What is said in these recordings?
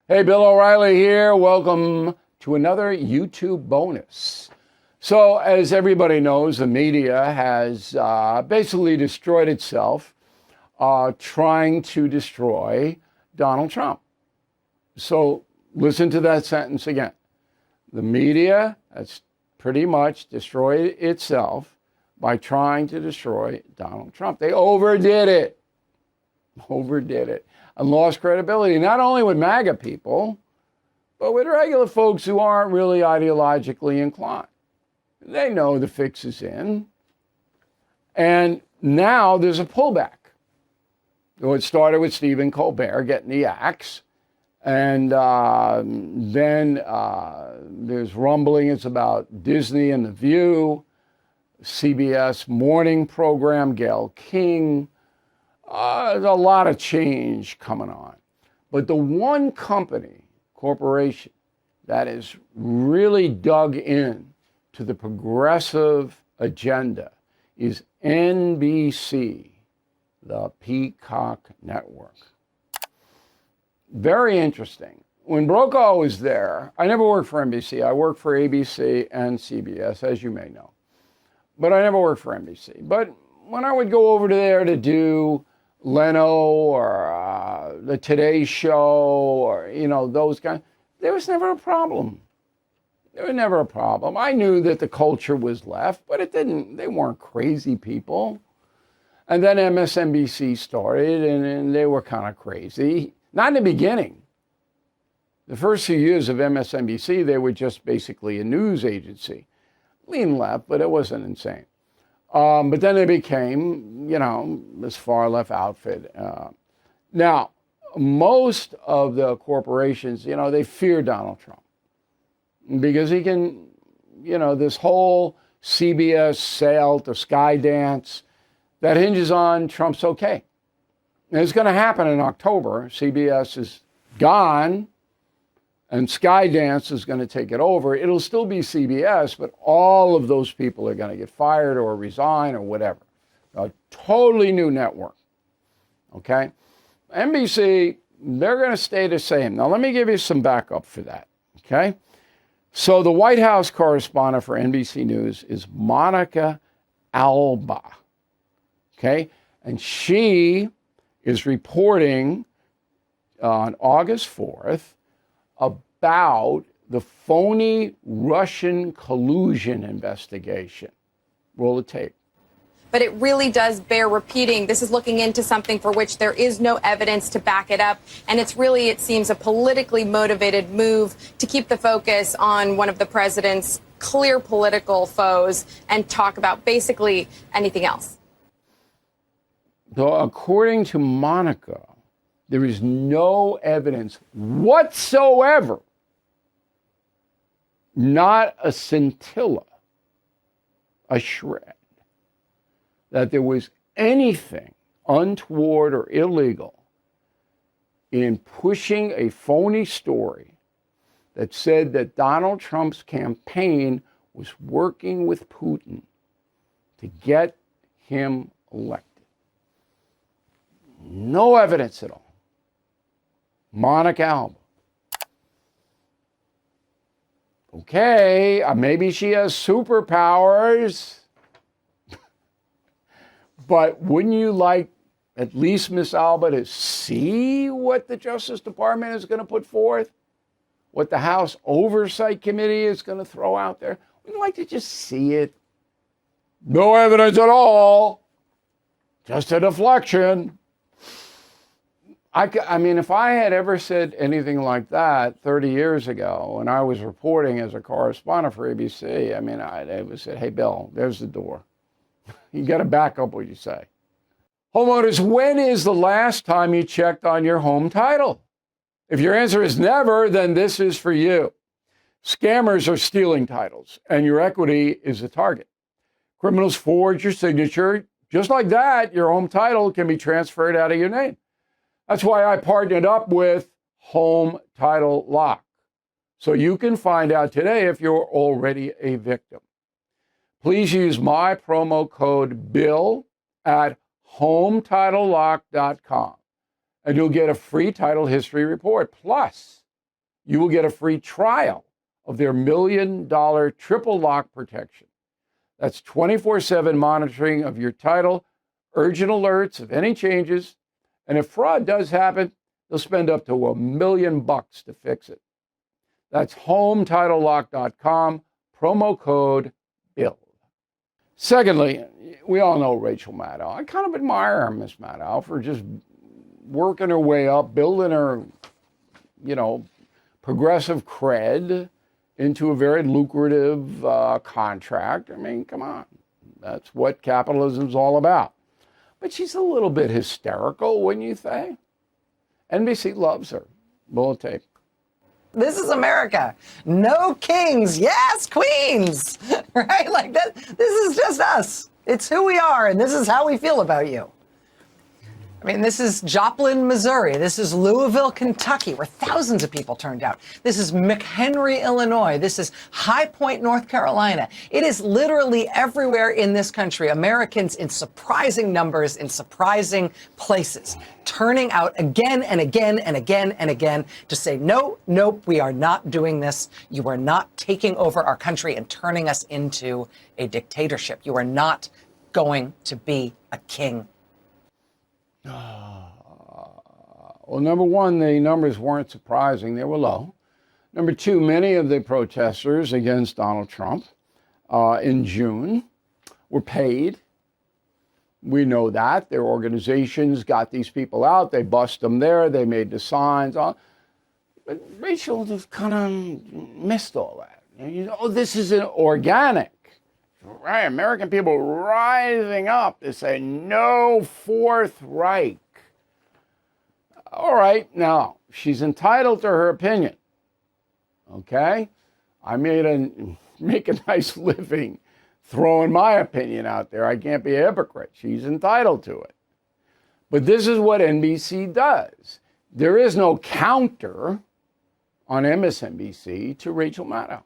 Hey, Bill O'Reilly here. Welcome to another YouTube bonus. So, as everybody knows, the media has basically destroyed itself trying to destroy Donald Trump. So, listen to that sentence again. The media has pretty much destroyed itself by trying to destroy Donald Trump. They overdid it. And lost credibility, not only with MAGA people, but with regular folks who aren't really ideologically inclined. They know the fix is in. And now there's a pullback. So it started with Stephen Colbert getting the axe. And then there's rumbling. It's about Disney and The View, CBS morning program, Gayle King. There's a lot of change coming on. But the one corporation that is really dug in to the progressive agenda is NBC, the Peacock Network. Very interesting. When Brokaw was there, I never worked for NBC. I worked for ABC and CBS, as you may know. But I never worked for NBC. But when I would go over there to do Leno or the Today Show or, those guys, there was never a problem. There was never a problem. I knew that the culture was left, but they weren't crazy people. And then MSNBC started, and they were kind of crazy. Not in the beginning. The first few years of MSNBC, they were just basically a news agency. Lean left, but it wasn't insane. But then they became, this far left outfit. Now, most of the corporations, they fear Donald Trump because he can, this whole CBS sale to Skydance that hinges on Trump's okay. And it's going to happen in October. CBS is gone. And Skydance is going to take it over. It'll still be CBS, but all of those people are going to get fired or resign or whatever. A totally new network. Okay? NBC, they're going to stay the same. Now, let me give you some backup for that. Okay? So, the White House correspondent for NBC News is Monica Alba. Okay? And she is reporting on August 4th about the phony Russian collusion investigation. Roll the tape. But it really does bear repeating. This is looking into something for which there is no evidence to back it up. And it's really, it seems, a politically motivated move to keep the focus on one of the president's clear political foes and talk about basically anything else. So according to Monica, there is no evidence whatsoever, not a scintilla, a shred, that there was anything untoward or illegal in pushing a phony story that said that Donald Trump's campaign was working with Putin to get him elected. No evidence at all. Monica Alba. Okay, maybe she has superpowers. But wouldn't you like at least Miss Alba to see what the Justice Department is going to put forth? What the House Oversight Committee is going to throw out there? Wouldn't you like to just see it? No evidence at all. Just a deflection. I mean, if I had ever said anything like that 30 years ago when I was reporting as a correspondent for ABC, I mean, I would say, hey, Bill, there's the door. You got to back up what you say. Homeowners, when is the last time you checked on your home title? If your answer is never, then this is for you. Scammers are stealing titles, and your equity is a target. Criminals forge your signature. Just like that, your home title can be transferred out of your name. That's why I partnered up with Home Title Lock, so you can find out today if you're already a victim. Please use my promo code BILL at HometitleLock.com, and you'll get a free title history report. Plus, you will get a free trial of their $1 million triple lock protection. That's 24/7 monitoring of your title, urgent alerts of any changes, and if fraud does happen, they'll spend up to $1 million to fix it. That's HomeTitleLock.com, promo code BILL. Secondly, we all know Rachel Maddow. I kind of admire Miss Maddow for just working her way up, building her, progressive cred into a very lucrative contract. I mean, come on. That's what capitalism's all about. But she's a little bit hysterical, wouldn't you think? NBC loves her. Roll tape. This is America. No kings, yes, queens, right? Like that. This is just us. It's who we are, and this is how we feel about you. I mean, this is Joplin, Missouri. This is Louisville, Kentucky, where thousands of people turned out. This is McHenry, Illinois. This is High Point, North Carolina. It is literally everywhere in this country, Americans in surprising numbers, in surprising places, turning out again and again and again and again to say, no, nope, we are not doing this. You are not taking over our country and turning us into a dictatorship. You are not going to be a king. Well, number one, the numbers weren't surprising. They were low. Number two, many of the protesters against Donald Trump in June were paid. We know that. Their organizations got these people out. They bussed them there. They made the signs. But Rachel just kind of missed all that. This isn't organic. Right, American people rising up to say no Fourth Reich. All right, now, she's entitled to her opinion, okay? I make a nice living throwing my opinion out there. I can't be a hypocrite. She's entitled to it. But this is what NBC does. There is no counter on MSNBC to Rachel Maddow.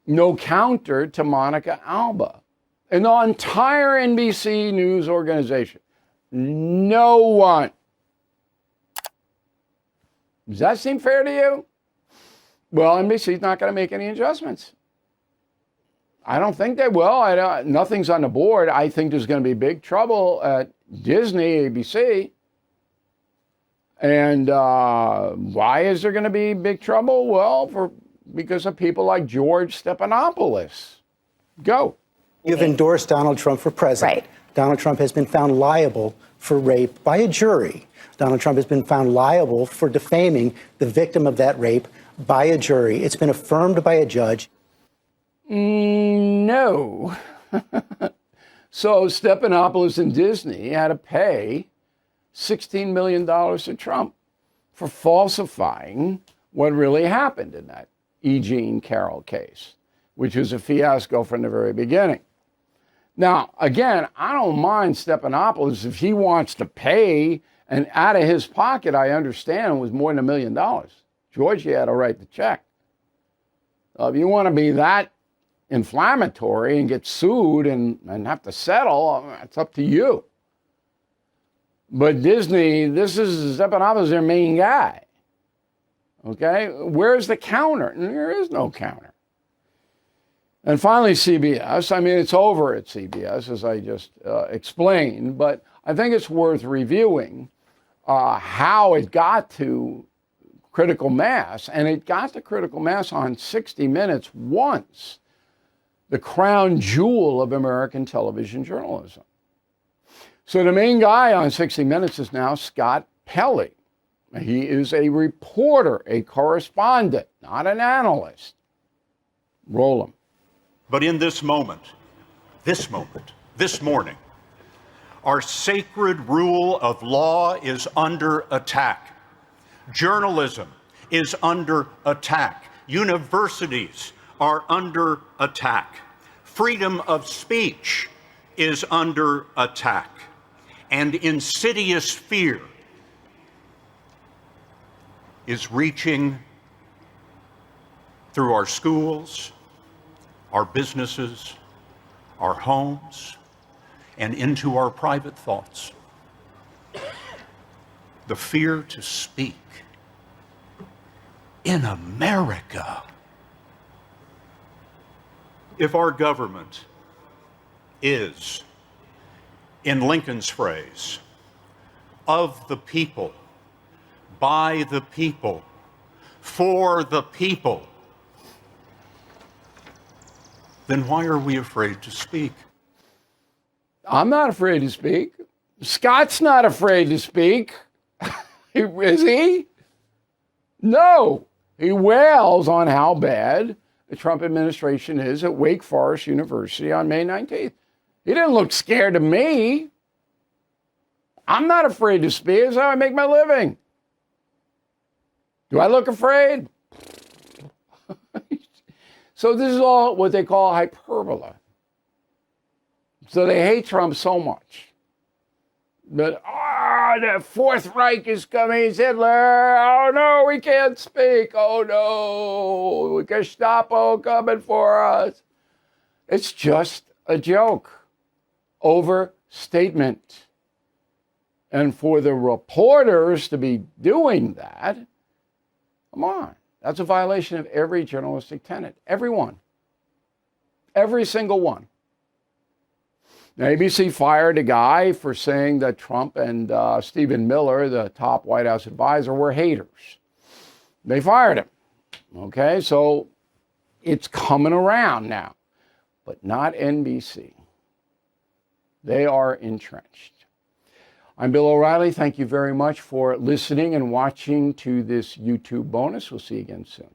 No counter to Monica Alba. And the entire NBC News organization. No one. Does that seem fair to you? Well, NBC's not going to make any adjustments. I don't think they will. Nothing's on the board. I think there's going to be big trouble at Disney, ABC. And why is there going to be big trouble? Well, because of people like George Stephanopoulos. Go. You've endorsed Donald Trump for president. Right. Donald Trump has been found liable for rape by a jury. Donald Trump has been found liable for defaming the victim of that rape by a jury. It's been affirmed by a judge. No. So Stephanopoulos and Disney had to pay $16 million to Trump for falsifying what really happened in that E. Jean Carroll case, which was a fiasco from the very beginning. Now, again, I don't mind Stephanopoulos if he wants to pay, and out of his pocket, I understand, was more than $1 million. George had to write the check. If you want to be that inflammatory and get sued and have to settle, it's up to you. But Disney, this is Stephanopoulos, their main guy. Okay, where's the counter? There is no counter. And finally, CBS. I mean, it's over at CBS, as I just explained, but I think it's worth reviewing how it got to critical mass. And it got to critical mass on 60 Minutes once, the crown jewel of American television journalism. So the main guy on 60 Minutes is now Scott Pelley. He is a reporter, a correspondent, not an analyst. Roll him. But in this moment, this morning, our sacred rule of law is under attack. Journalism is under attack. Universities are under attack. Freedom of speech is under attack. And insidious fear is reaching through our schools, our businesses, our homes, and into our private thoughts. The fear to speak. in America. If our government is, in Lincoln's phrase, of the people, by the people, for the people, then why are we afraid to speak? I'm not afraid to speak. Scott's not afraid to speak. Is he? No. He wails on how bad the Trump administration is at Wake Forest University on May 19th. He didn't look scared of me. I'm not afraid to speak. It's how I make my living. Do I look afraid? So this is all what they call hyperbole. So they hate Trump so much that, the Fourth Reich is coming, it's Hitler. Oh no, we can't speak. Oh no, Gestapo coming for us. It's just a joke. Overstatement. And for the reporters to be doing that, come on. That's a violation of every journalistic tenet. Every one. Every single one. Now, ABC fired a guy for saying that Trump and Stephen Miller, the top White House advisor, were haters. They fired him. Okay, so it's coming around now, but not NBC. They are entrenched. I'm Bill O'Reilly. Thank you very much for listening and watching to this YouTube bonus. We'll see you again soon.